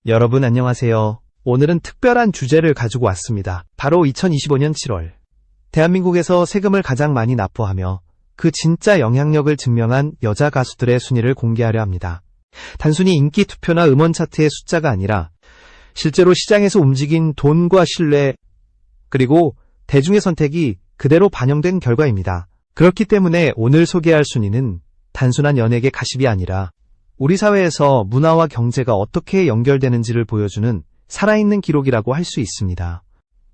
여러분 안녕하세요. 오늘은 특별한 주제를 가지고 왔습니다. 바로 2025년 7월. 대한민국에서 세금을 가장 많이 납부하며 그 진짜 영향력을 증명한 여자 가수들의 순위를 공개하려 합니다. 단순히 인기 투표나 음원 차트의 숫자가 아니라 실제로 시장에서 움직인 돈과 신뢰, 그리고 대중의 선택이 그대로 반영된 결과입니다. 그렇기 때문에 오늘 소개할 순위는 단순한 연예계 가십이 아니라 우리 사회에서 문화와 경제가 어떻게 연결되는지를 보여주는 살아있는 기록이라고 할 수 있습니다.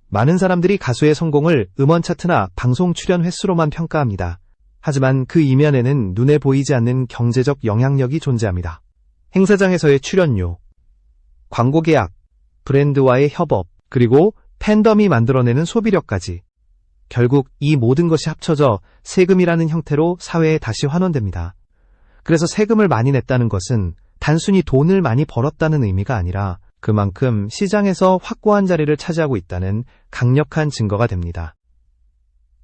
많은 사람들이 가수의 성공을 음원 차트나 방송 출연 횟수로만 평가합니다. 하지만 그 이면에는 눈에 보이지 않는 경제적 영향력이 존재합니다. 행사장에서의 출연료, 광고 계약, 브랜드와의 협업, 그리고 팬덤이 만들어내는 소비력까지. 결국 이 모든 것이 합쳐져 세금이라는 형태로 사회에 다시 환원됩니다. 그래서 세금을 많이 냈다는 것은 단순히 돈을 많이 벌었다는 의미가 아니라 그만큼 시장에서 확고한 자리를 차지하고 있다는 강력한 증거가 됩니다.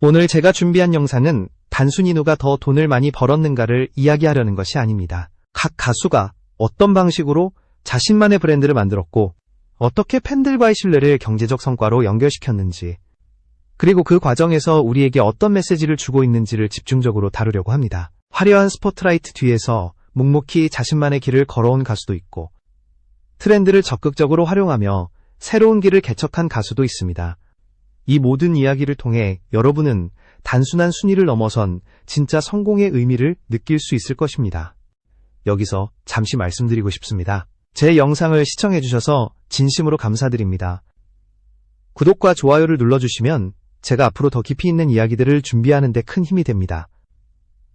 오늘 제가 준비한 영상은 단순히 누가 더 돈을 많이 벌었는가를 이야기하려는 것이 아닙니다. 각 가수가 어떤 방식으로 자신만의 브랜드를 만들었고 어떻게 팬들과의 신뢰를 경제적 성과로 연결시켰는지, 그리고 그 과정에서 우리에게 어떤 메시지를 주고 있는지를 집중적으로 다루려고 합니다. 화려한 스포트라이트 뒤에서 묵묵히 자신만의 길을 걸어온 가수도 있고 트렌드를 적극적으로 활용하며 새로운 길을 개척한 가수도 있습니다. 이 모든 이야기를 통해 여러분은 단순한 순위를 넘어선 진짜 성공의 의미를 느낄 수 있을 것입니다. 여기서 잠시 말씀드리고 싶습니다. 제 영상을 시청해주셔서 진심으로 감사드립니다. 구독과 좋아요를 눌러주시면 제가 앞으로 더 깊이 있는 이야기들을 준비하는 데 큰 힘이 됩니다.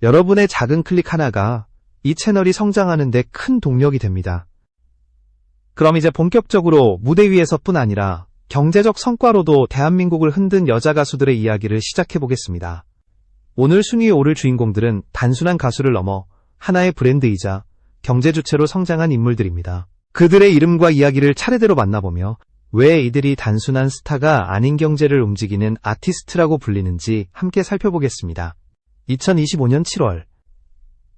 여러분의 작은 클릭 하나가 이 채널이 성장하는 데 큰 동력이 됩니다. 그럼 이제 본격적으로 무대 위에서뿐 아니라 경제적 성과로도 대한민국을 흔든 여자 가수들의 이야기를 시작해보겠습니다. 오늘 순위에 오를 주인공들은 단순한 가수를 넘어 하나의 브랜드이자 경제 주체로 성장한 인물들입니다. 그들의 이름과 이야기를 차례대로 만나보며 왜 이들이 단순한 스타가 아닌 경제를 움직이는 아티스트라고 불리는지 함께 살펴보겠습니다. 2025년 7월,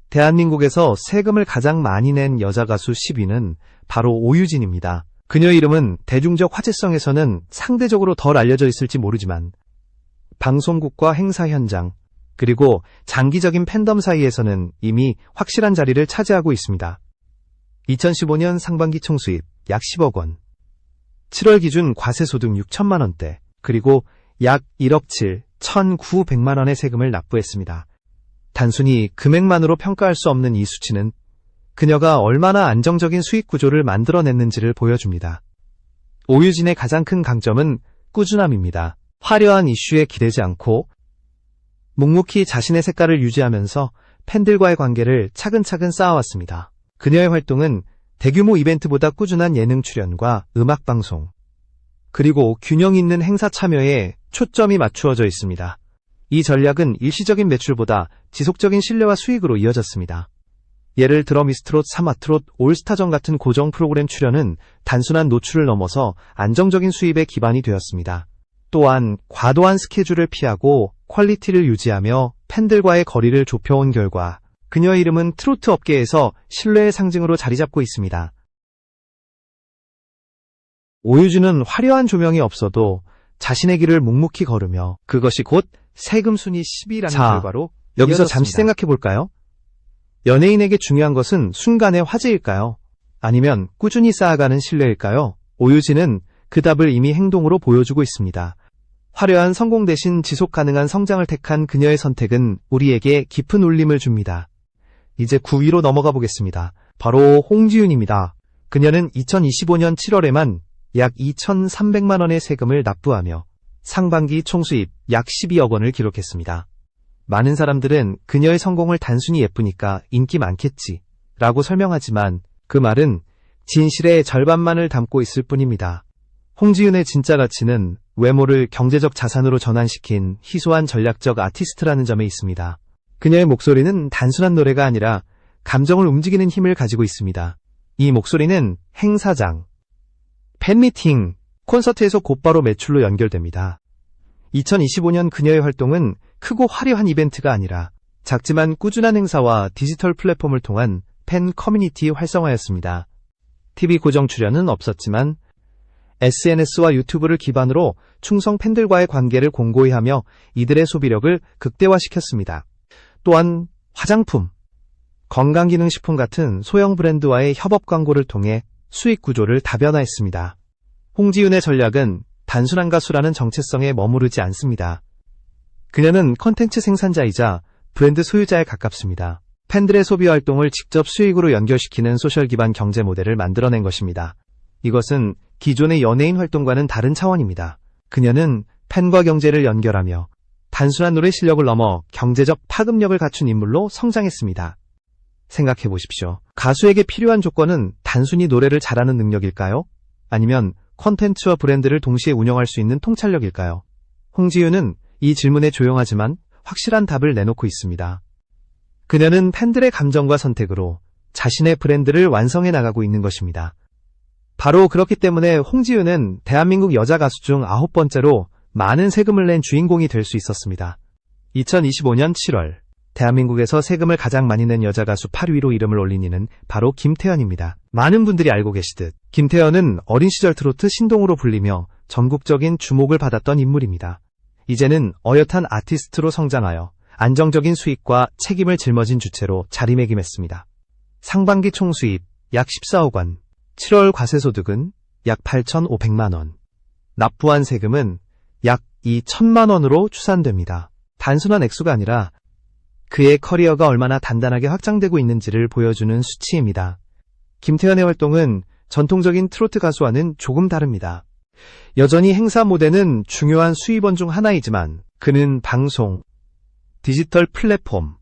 대한민국에서 세금을 가장 많이 낸 여자 가수 10위는 바로 오유진입니다. 그녀의 이름은 대중적 화제성에서는 상대적으로 덜 알려져 있을지 모르지만 방송국과 행사 현장, 그리고 장기적인 팬덤 사이에서는 이미 확실한 자리를 차지하고 있습니다. 2015년 상반기 총수입 약 10억 원, 7월 기준 과세소득 6천만 원대, 그리고 약 1억 7, 1,900만 원의 세금을 납부했습니다. 단순히 금액만으로 평가할 수 없는 이 수치는 그녀가 얼마나 안정적인 수익 구조를 만들어냈는지를 보여줍니다. 오유진의 가장 큰 강점은 꾸준함입니다. 화려한 이슈에 기대지 않고 묵묵히 자신의 색깔을 유지하면서 팬들과의 관계를 차근차근 쌓아왔습니다. 그녀의 활동은 대규모 이벤트보다 꾸준한 예능 출연과 음악 방송, 그리고 균형 있는 행사 참여에 초점이 맞추어져 있습니다. 이 전략은 일시적인 매출보다 지속적인 신뢰와 수익으로 이어졌습니다. 예를 들어 미스트롯, 사마트롯, 올스타전 같은 고정 프로그램 출연은 단순한 노출을 넘어서 안정적인 수입의 기반이 되었습니다. 또한 과도한 스케줄을 피하고 퀄리티를 유지하며 팬들과의 거리를 좁혀온 결과 그녀의 이름은 트로트 업계에서 신뢰의 상징으로 자리잡고 있습니다. 오유진은 화려한 조명이 없어도 자신의 길을 묵묵히 걸으며 그것이 곧 세금 순위 10위라는 결과로 여기서 이어졌습니다. 잠시 생각해볼까요? 연예인에게 중요한 것은 순간의 화제일까요? 아니면 꾸준히 쌓아가는 신뢰일까요? 오유진은 그 답을 이미 행동으로 보여주고 있습니다. 화려한 성공 대신 지속 가능한 성장을 택한 그녀의 선택은 우리에게 깊은 울림을 줍니다. 이제 9위로 넘어가 보겠습니다. 바로 홍지윤입니다. 그녀는 2025년 7월에만 약 2,300만 원의 세금을 납부하며 상반기 총수입 약 12억 원을 기록했습니다. 많은 사람들은 그녀의 성공을 단순히 예쁘니까 인기 많겠지 라고 설명하지만 그 말은 진실의 절반만을 담고 있을 뿐입니다. 홍지윤의 진짜 가치는 외모를 경제적 자산으로 전환시킨 희소한 전략적 아티스트라는 점에 있습니다. 그녀의 목소리는 단순한 노래가 아니라 감정을 움직이는 힘을 가지고 있습니다. 이 목소리는 행사장, 팬미팅, 콘서트에서 곧바로 매출로 연결됩니다. 2025년 그녀의 활동은 크고 화려한 이벤트가 아니라 작지만 꾸준한 행사와 디지털 플랫폼을 통한 팬 커뮤니티 활성화였습니다. TV 고정 출연은 없었지만 SNS와 유튜브를 기반으로 충성 팬들과의 관계를 공고히 하며 이들의 소비력을 극대화시켰습니다. 또한 화장품, 건강기능식품 같은 소형 브랜드와의 협업 광고를 통해 수익 구조를 다변화했습니다. 홍지윤의 전략은 단순한 가수라는 정체성에 머무르지 않습니다. 그녀는 컨텐츠 생산자이자 브랜드 소유자에 가깝습니다. 팬들의 소비 활동을 직접 수익으로 연결시키는 소셜 기반 경제 모델을 만들어낸 것입니다. 이것은 기존의 연예인 활동과는 다른 차원입니다. 그녀는 팬과 경제를 연결하며 단순한 노래 실력을 넘어 경제적 파급력을 갖춘 인물로 성장했습니다. 생각해 보십시오. 가수에게 필요한 조건은 단순히 노래를 잘하는 능력일까요? 아니면 콘텐츠와 브랜드를 동시에 운영할 수 있는 통찰력일까요? 홍지윤은 이 질문에 조용하지만 확실한 답을 내놓고 있습니다. 그녀는 팬들의 감정과 선택으로 자신의 브랜드를 완성해 나가고 있는 것입니다. 바로 그렇기 때문에 홍지윤은 대한민국 여자 가수 중 9번째로 많은 세금을 낸 주인공이 될 수 있었습니다. 2025년 7월 대한민국에서 세금을 가장 많이 낸 여자 가수 8위로 이름을 올린 이는 바로 김태연입니다. 많은 분들이 알고 계시듯 김태연은 어린 시절 트로트 신동으로 불리며 전국적인 주목을 받았던 인물입니다. 이제는 어엿한 아티스트로 성장하여 안정적인 수익과 책임을 짊어진 주체로 자리매김했습니다. 상반기 총수입 약 14억 원, 7월 과세소득은 약 8,500만 원, 납부한 세금은 약 2천만 원으로 추산됩니다. 단순한 액수가 아니라 그의 커리어가 얼마나 단단하게 확장되고 있는지를 보여주는 수치입니다. 김태연의 활동은 전통적인 트로트 가수와는 조금 다릅니다. 여전히 행사 무대는 중요한 수입원 중 하나이지만 그는 방송, 디지털 플랫폼,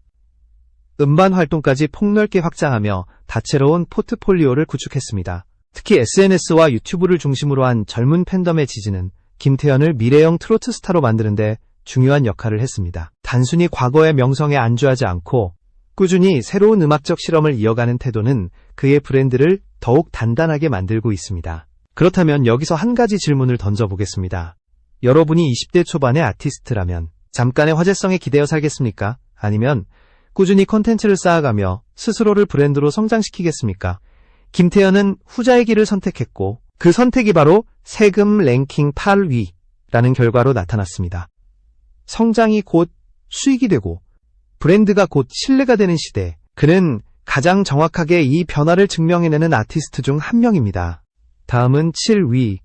음반 활동까지 폭넓게 확장하며 다채로운 포트폴리오를 구축했습니다. 특히 SNS와 유튜브를 중심으로 한 젊은 팬덤의 지지는 김태연을 미래형 트로트 스타로 만드는 데 중요한 역할을 했습니다. 단순히 과거의 명성에 안주하지 않고 꾸준히 새로운 음악적 실험을 이어가는 태도는 그의 브랜드를 더욱 단단하게 만들고 있습니다. 그렇다면 여기서 한 가지 질문을 던져보겠습니다. 여러분이 20대 초반의 아티스트라면 잠깐의 화제성에 기대어 살겠습니까? 아니면 꾸준히 콘텐츠를 쌓아가며 스스로를 브랜드로 성장시키겠습니까? 김태연은 후자의 길을 선택했고 그 선택이 바로 세금 랭킹 8위라는 결과로 나타났습니다. 성장이 곧 수익이 되고 브랜드가 곧 신뢰가 되는 시대, 그는 가장 정확하게 이 변화를 증명해내는 아티스트 중 한 명입니다. 다음은 7위,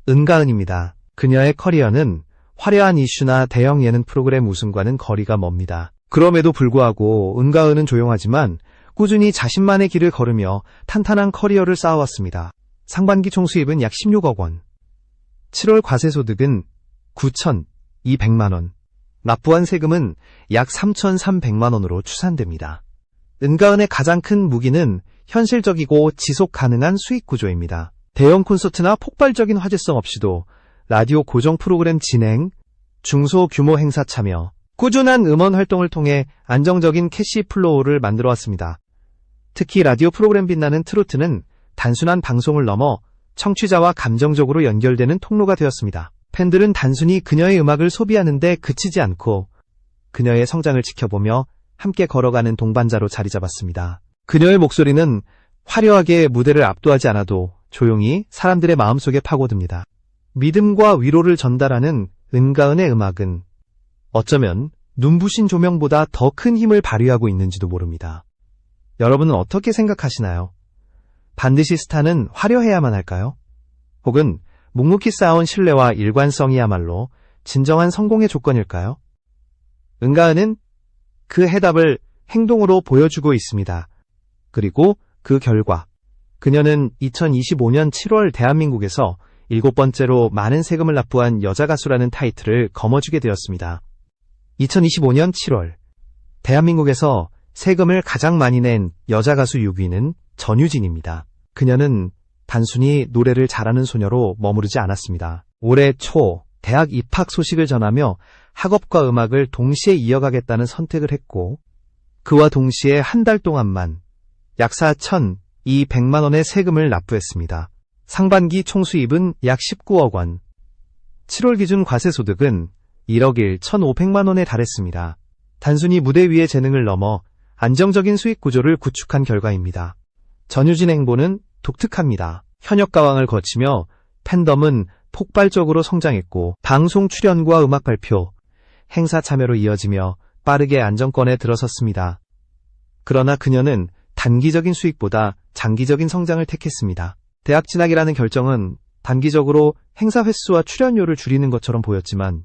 은가은입니다. 그녀의 커리어는 화려한 이슈나 대형 예능 프로그램 우승과는 거리가 멉니다. 그럼에도 불구하고 은가은은 조용하지만 꾸준히 자신만의 길을 걸으며 탄탄한 커리어를 쌓아왔습니다. 상반기 총수입은 약 16억 원, 7월 과세소득은 9,200만 원, 납부한 세금은 약 3,300만 원으로 추산됩니다. 은가은의 가장 큰 무기는 현실적이고 지속 가능한 수익 구조입니다. 대형 콘서트나 폭발적인 화제성 없이도 라디오 고정 프로그램 진행, 중소규모 행사 참여, 꾸준한 음원 활동을 통해 안정적인 캐시 플로우를 만들어 왔습니다. 특히 라디오 프로그램 빛나는 트로트는 단순한 방송을 넘어 청취자와 감정적으로 연결되는 통로가 되었습니다. 팬들은 단순히 그녀의 음악을 소비하는 데 그치지 않고 그녀의 성장을 지켜보며 함께 걸어가는 동반자로 자리 잡았습니다. 그녀의 목소리는 화려하게 무대를 압도하지 않아도 조용히 사람들의 마음속에 파고듭니다. 믿음과 위로를 전달하는 은가은의 음악은 어쩌면 눈부신 조명보다 더 큰 힘을 발휘하고 있는지도 모릅니다. 여러분은 어떻게 생각하시나요? 반드시 스타는 화려해야만 할까요? 혹은 묵묵히 쌓아온 신뢰와 일관성이야말로 진정한 성공의 조건일까요? 은가은은 그 해답을 행동으로 보여주고 있습니다. 그리고 그 결과 그녀는 2025년 7월 대한민국에서 7번째로 많은 세금을 납부한 여자 가수라는 타이틀을 거머쥐게 되었습니다. 2025년 7월 대한민국에서 세금을 가장 많이 낸 여자 가수 6위는 전유진입니다. 그녀는 단순히 노래를 잘하는 소녀로 머무르지 않았습니다. 올해 초 대학 입학 소식을 전하며 학업과 음악을 동시에 이어가겠다는 선택을 했고 그와 동시에 한 달 동안만 약 4,200만 원의 세금을 납부했습니다. 상반기 총수입은 약 19억 원, 7월 기준 과세소득은 1억 1,500만 원에 달했습니다. 단순히 무대 위의 재능을 넘어 안정적인 수익 구조를 구축한 결과입니다. 전유진의 행보는 독특합니다. 현역 가왕을 거치며 팬덤은 폭발적으로 성장했고 방송 출연과 음악 발표, 행사 참여로 이어지며 빠르게 안정권에 들어섰습니다. 그러나 그녀는 단기적인 수익보다 장기적인 성장을 택했습니다. 대학 진학이라는 결정은 단기적으로 행사 횟수와 출연료를 줄이는 것처럼 보였지만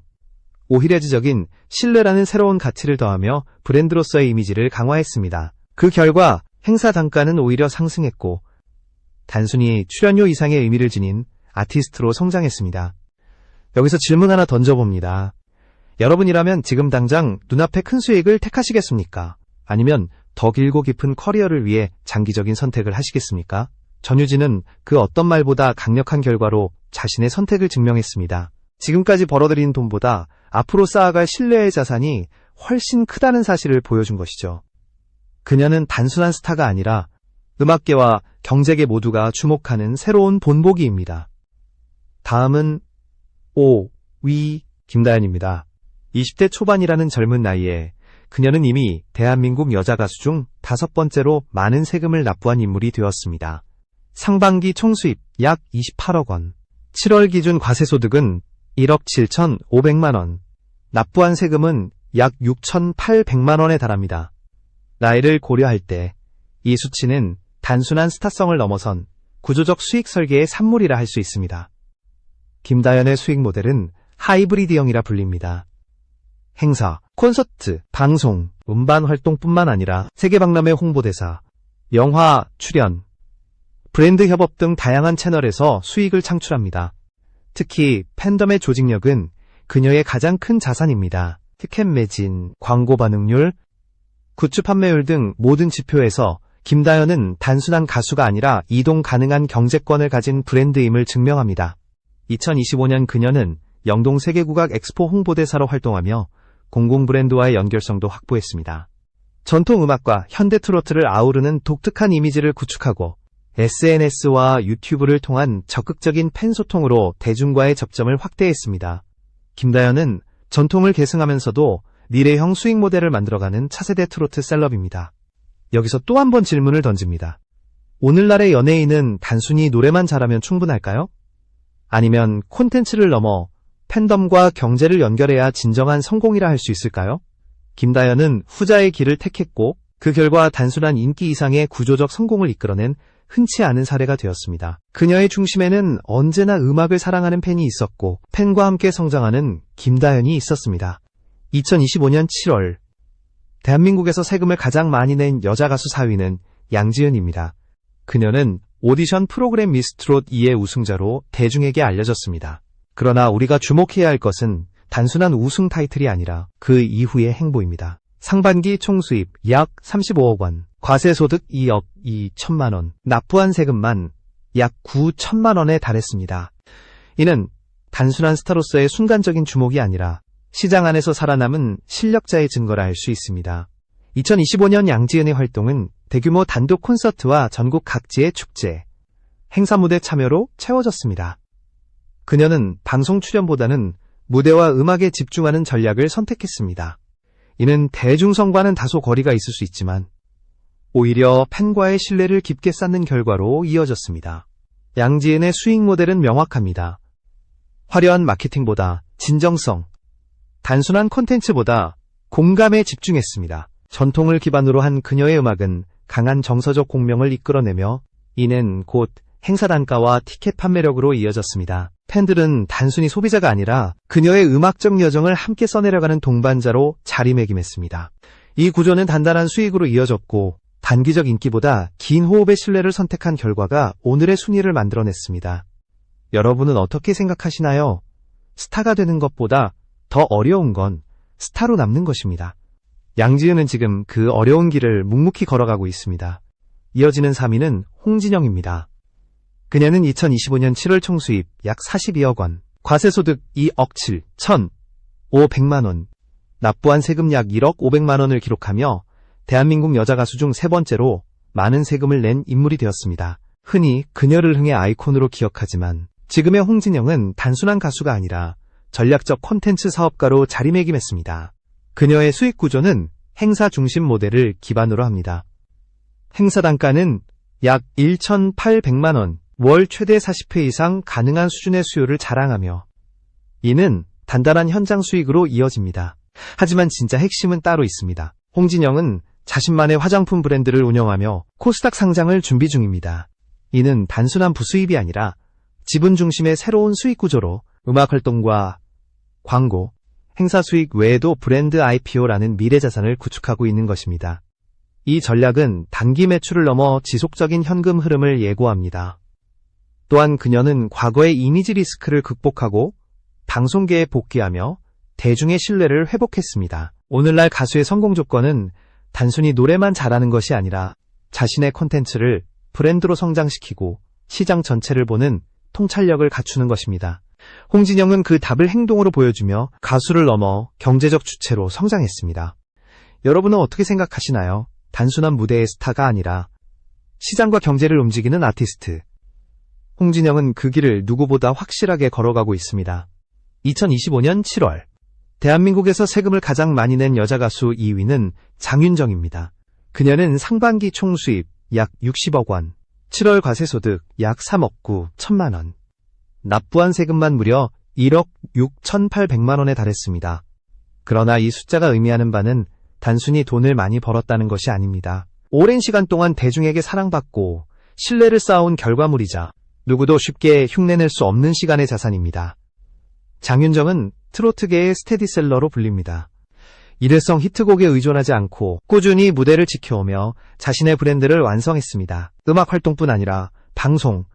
오히려 지적인 신뢰라는 새로운 가치를 더하며 브랜드로서의 이미지를 강화했습니다. 그 결과 행사 단가는 오히려 상승했고 단순히 출연료 이상의 의미를 지닌 아티스트로 성장했습니다. 여기서 질문 하나 던져봅니다. 여러분이라면 지금 당장 눈앞의 큰 수익을 택하시겠습니까? 아니면 더 길고 깊은 커리어를 위해 장기적인 선택을 하시겠습니까? 전유진은 그 어떤 말보다 강력한 결과로 자신의 선택을 증명했습니다. 지금까지 벌어들인 돈보다 앞으로 쌓아갈 신뢰의 자산이 훨씬 크다는 사실을 보여준 것이죠. 그녀는 단순한 스타가 아니라 음악계와 경제계 모두가 주목하는 새로운 본보기입니다. 다음은 5위 김다연입니다. 20대 초반이라는 젊은 나이에 그녀는 이미 대한민국 여자 가수 중 5번째로 많은 세금을 납부한 인물이 되었습니다. 상반기 총수입 약 28억 원, 7월 기준 과세소득은 1억 7,500만 원, 납부한 세금은 약 6,800만 원에 달합니다. 나이를 고려할 때 이 수치는 단순한 스타성을 넘어선 구조적 수익 설계의 산물이라 할 수 있습니다. 김다연의 수익 모델은 하이브리드형이라 불립니다. 행사, 콘서트, 방송, 음반 활동뿐만 아니라 세계박람회 홍보대사, 영화 출연, 브랜드 협업 등 다양한 채널에서 수익을 창출합니다. 특히 팬덤의 조직력은 그녀의 가장 큰 자산입니다. 티켓 매진, 광고 반응률, 굿즈 판매율 등 모든 지표에서 김다연은 단순한 가수가 아니라 이동 가능한 경제권을 가진 브랜드임을 증명합니다. 2025년 그녀는 영동 세계국악 엑스포 홍보대사로 활동하며 공공 브랜드와의 연결성도 확보했습니다. 전통 음악과 현대 트로트를 아우르는 독특한 이미지를 구축하고 SNS와 유튜브를 통한 적극적인 팬 소통으로 대중과의 접점을 확대했습니다. 김다연은 전통을 계승하면서도 미래형 수익 모델을 만들어가는 차세대 트로트 셀럽입니다. 여기서 또 한 번 질문을 던집니다. 오늘날의 연예인은 단순히 노래만 잘하면 충분할까요? 아니면 콘텐츠를 넘어 팬덤과 경제를 연결해야 진정한 성공이라 할 수 있을까요? 김다연은 후자의 길을 택했고 그 결과 단순한 인기 이상의 구조적 성공을 이끌어낸 흔치 않은 사례가 되었습니다. 그녀의 중심에는 언제나 음악을 사랑하는 팬이 있었고 팬과 함께 성장하는 김다연이 있었습니다. 2025년 7월 대한민국에서 세금을 가장 많이 낸 여자 가수 4위는 양지은입니다. 그녀는 오디션 프로그램 미스트롯 2의 우승자로 대중에게 알려졌습니다. 그러나 우리가 주목해야 할 것은 단순한 우승 타이틀이 아니라 그 이후의 행보입니다. 상반기 총수입 약 35억 원, 과세소득 2억 2천만 원, 납부한 세금만 약 9천만 원에 달했습니다. 이는 단순한 스타로서의 순간적인 주목이 아니라 시장 안에서 살아남은 실력자의 증거라 할 수 있습니다. 2025년 양지은의 활동은 대규모 단독 콘서트와 전국 각지의 축제, 행사 무대 참여로 채워졌습니다. 그녀는 방송 출연보다는 무대와 음악에 집중하는 전략을 선택했습니다. 이는 대중성과는 다소 거리가 있을 수 있지만 오히려 팬과의 신뢰를 깊게 쌓는 결과로 이어졌습니다. 양지은의 수익 모델은 명확합니다. 화려한 마케팅보다 진정성, 단순한 콘텐츠보다 공감에 집중했습니다. 전통을 기반으로 한 그녀의 음악은 강한 정서적 공명을 이끌어내며 이는 곧 행사 단가와 티켓 판매력으로 이어졌습니다. 팬들은 단순히 소비자가 아니라 그녀의 음악적 여정을 함께 써내려가는 동반자로 자리매김했습니다. 이 구조는 단단한 수익으로 이어졌고 단기적 인기보다 긴 호흡의 신뢰를 선택한 결과가 오늘의 순위를 만들어냈습니다. 여러분은 어떻게 생각하시나요? 스타가 되는 것보다 더 어려운 건 스타로 남는 것입니다. 양지은은 지금 그 어려운 길을 묵묵히 걸어가고 있습니다. 이어지는 3위는 홍진영입니다. 그녀는 2025년 7월 총수입 약 42억 원, 과세소득 2억 7,500만 원, 납부한 세금 약 1억 500만 원을 기록하며 대한민국 여자 가수 중 3번째로 많은 세금을 낸 인물이 되었습니다. 흔히 그녀를 흥의 아이콘으로 기억하지만 지금의 홍진영은 단순한 가수가 아니라 전략적 콘텐츠 사업가로 자리매김했습니다. 그녀의 수익 구조는 행사 중심 모델을 기반으로 합니다. 행사 단가는 약 1,800만 원, 월 최대 40회 이상 가능한 수준의 수요를 자랑하며 이는 단단한 현장 수익으로 이어집니다. 하지만 진짜 핵심은 따로 있습니다. 홍진영은 자신만의 화장품 브랜드를 운영하며 코스닥 상장을 준비 중입니다. 이는 단순한 부수입이 아니라 지분 중심의 새로운 수익 구조로 음악 활동과 광고, 행사 수익 외에도 브랜드 IPO라는 미래 자산을 구축하고 있는 것입니다. 이 전략은 단기 매출을 넘어 지속적인 현금 흐름을 예고합니다. 또한 그녀는 과거의 이미지 리스크를 극복하고 방송계에 복귀하며 대중의 신뢰를 회복했습니다. 오늘날 가수의 성공 조건은 단순히 노래만 잘하는 것이 아니라 자신의 콘텐츠를 브랜드로 성장시키고 시장 전체를 보는 통찰력을 갖추는 것입니다. 홍진영은 그 답을 행동으로 보여주며 가수를 넘어 경제적 주체로 성장했습니다. 여러분은 어떻게 생각하시나요? 단순한 무대의 스타가 아니라 시장과 경제를 움직이는 아티스트. 홍진영은 그 길을 누구보다 확실하게 걸어가고 있습니다. 2025년 7월 대한민국에서 세금을 가장 많이 낸 여자 가수 2위는 장윤정입니다. 그녀는 상반기 총 수입 약 60억 원, 7월 과세소득 약 3억 9천만 원, 납부한 세금만 무려 1억 6,800만 원에 달했습니다. 그러나 이 숫자가 의미하는 바는 단순히 돈을 많이 벌었다는 것이 아닙니다. 오랜 시간 동안 대중에게 사랑받고 신뢰를 쌓아온 결과물이자 누구도 쉽게 흉내낼 수 없는 시간의 자산입니다. 장윤정은 트로트계의 스테디셀러로 불립니다. 일회성 히트곡에 의존하지 않고 꾸준히 무대를 지켜오며 자신의 브랜드를 완성했습니다. 음악 활동뿐 아니라 방송,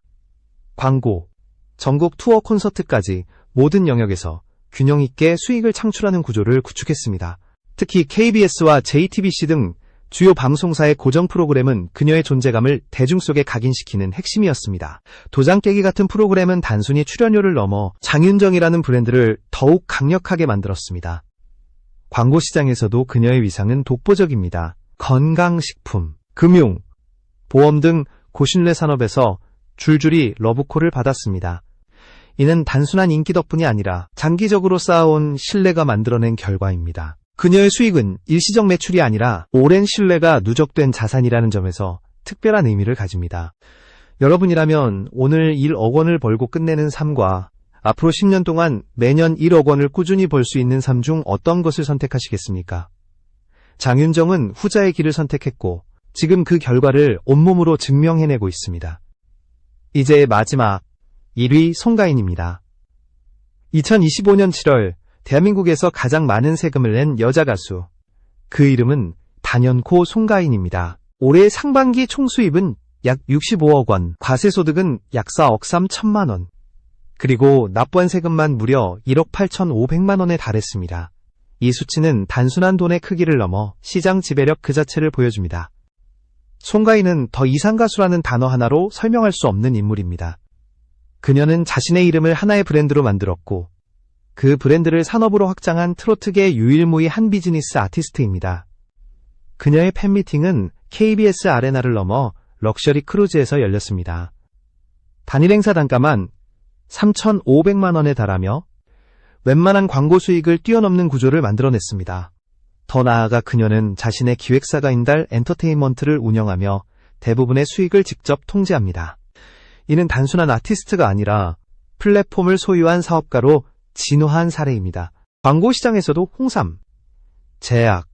광고, 전국 투어 콘서트까지 모든 영역에서 균형 있게 수익을 창출하는 구조를 구축했습니다. 특히 KBS와 JTBC 등 주요 방송사의 고정 프로그램은 그녀의 존재감을 대중 속에 각인시키는 핵심이었습니다. 도장 깨기 같은 프로그램은 단순히 출연료를 넘어 장윤정이라는 브랜드를 더욱 강력하게 만들었습니다. 광고 시장에서도 그녀의 위상은 독보적입니다. 건강식품, 금융, 보험 등 고신뢰 산업에서 줄줄이 러브콜을 받았습니다. 이는 단순한 인기 덕분이 아니라 장기적으로 쌓아온 신뢰가 만들어낸 결과입니다. 그녀의 수익은 일시적 매출이 아니라 오랜 신뢰가 누적된 자산이라는 점에서 특별한 의미를 가집니다. 여러분이라면 오늘 1억 원을 벌고 끝내는 삶과 앞으로 10년 동안 매년 1억 원을 꾸준히 벌 수 있는 삶 중 어떤 것을 선택하시겠습니까? 장윤정은 후자의 길을 선택했고 지금 그 결과를 온몸으로 증명해내고 있습니다. 이제 마지막 1위 송가인입니다. 2025년 7월 대한민국에서 가장 많은 세금을 낸 여자 가수. 그 이름은 단연코 송가인입니다. 올해 상반기 총수입은 약 65억 원, 과세소득은 약 4억 3천만 원, 그리고 납부한 세금만 무려 1억 8,500만 원에 달했습니다. 이 수치는 단순한 돈의 크기를 넘어 시장 지배력 그 자체를 보여줍니다. 송가인은 더 이상 가수라는 단어 하나로 설명할 수 없는 인물입니다. 그녀는 자신의 이름을 하나의 브랜드로 만들었고 그 브랜드를 산업으로 확장한 트로트계 유일무이 한 비즈니스 아티스트입니다. 그녀의 팬미팅은 KBS 아레나를 넘어 럭셔리 크루즈에서 열렸습니다. 단일 행사 단가만 3,500만 원에 달하며 웬만한 광고 수익을 뛰어넘는 구조를 만들어냈습니다. 더 나아가 그녀는 자신의 기획사가 인달 엔터테인먼트를 운영하며 대부분의 수익을 직접 통제합니다. 이는 단순한 아티스트가 아니라 플랫폼을 소유한 사업가로 진화한 사례입니다. 광고 시장에서도 홍삼, 제약,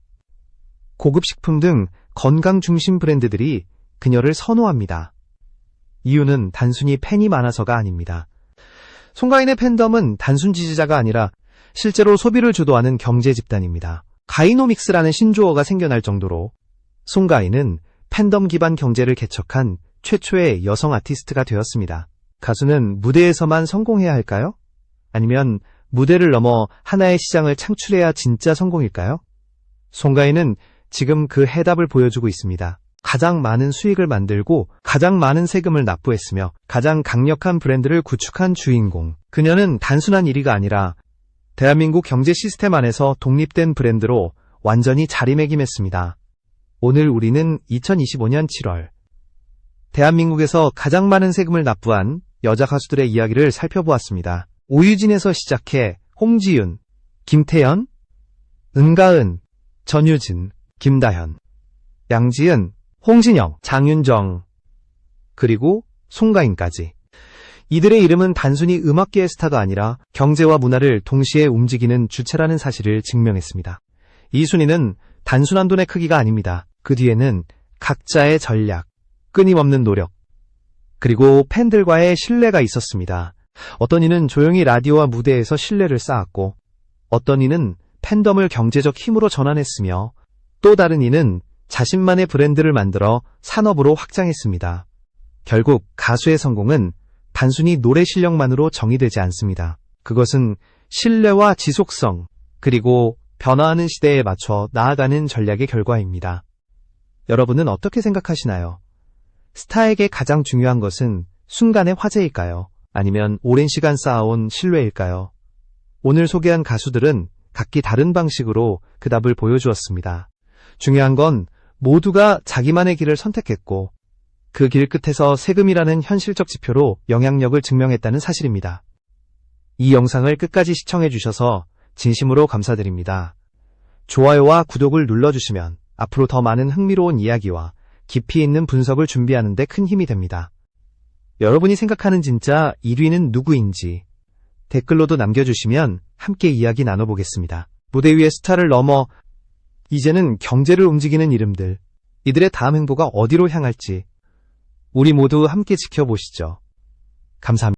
고급 식품 등 건강 중심 브랜드들이 그녀를 선호합니다. 이유는 단순히 팬이 많아서가 아닙니다. 송가인의 팬덤은 단순 지지자가 아니라 실제로 소비를 주도하는 경제 집단입니다. 가이노믹스라는 신조어가 생겨날 정도로 송가인은 팬덤 기반 경제를 개척한 최초의 여성 아티스트가 되었습니다. 가수는 무대에서만 성공해야 할까요? 아니면 무대를 넘어 하나의 시장을 창출해야 진짜 성공일까요? 송가인은 지금 그 해답을 보여주고 있습니다. 가장 많은 수익을 만들고 가장 많은 세금을 납부했으며 가장 강력한 브랜드를 구축한 주인공. 그녀는 단순한 1위가 아니라 대한민국 경제 시스템 안에서 독립된 브랜드로 완전히 자리매김했습니다. 오늘 우리는 2025년 7월 대한민국에서 가장 많은 세금을 납부한 여자 가수들의 이야기를 살펴보았습니다. 오유진에서 시작해 홍지윤, 김태연, 은가은, 전유진, 김다현, 양지은, 홍진영, 장윤정, 그리고 송가인까지. 이들의 이름은 단순히 음악계의 스타가 아니라 경제와 문화를 동시에 움직이는 주체라는 사실을 증명했습니다. 이 순위는 단순한 돈의 크기가 아닙니다. 그 뒤에는 각자의 전략, 끊임없는 노력, 그리고 팬들과의 신뢰가 있었습니다. 어떤 이는 조용히 라디오와 무대에서 신뢰를 쌓았고, 어떤 이는 팬덤을 경제적 힘으로 전환했으며, 또 다른 이는 자신만의 브랜드를 만들어 산업으로 확장했습니다. 결국 가수의 성공은 단순히 노래 실력만으로 정의되지 않습니다. 그것은 신뢰와 지속성, 그리고 변화하는 시대에 맞춰 나아가는 전략의 결과입니다. 여러분은 어떻게 생각하시나요? 스타에게 가장 중요한 것은 순간의 화제일까요? 아니면 오랜 시간 쌓아온 신뢰일까요? 오늘 소개한 가수들은 각기 다른 방식으로 그 답을 보여주었습니다. 중요한 건 모두가 자기만의 길을 선택했고, 그 길 끝에서 세금이라는 현실적 지표로 영향력을 증명했다는 사실입니다. 이 영상을 끝까지 시청해주셔서 진심으로 감사드립니다. 좋아요와 구독을 눌러주시면 앞으로 더 많은 흥미로운 이야기와 깊이 있는 분석을 준비하는 데 큰 힘이 됩니다. 여러분이 생각하는 진짜 1위는 누구인지 댓글로도 남겨주시면 함께 이야기 나눠보겠습니다. 무대 위의 스타를 넘어 이제는 경제를 움직이는 이름들, 이들의 다음 행보가 어디로 향할지 우리 모두 함께 지켜보시죠. 감사합니다.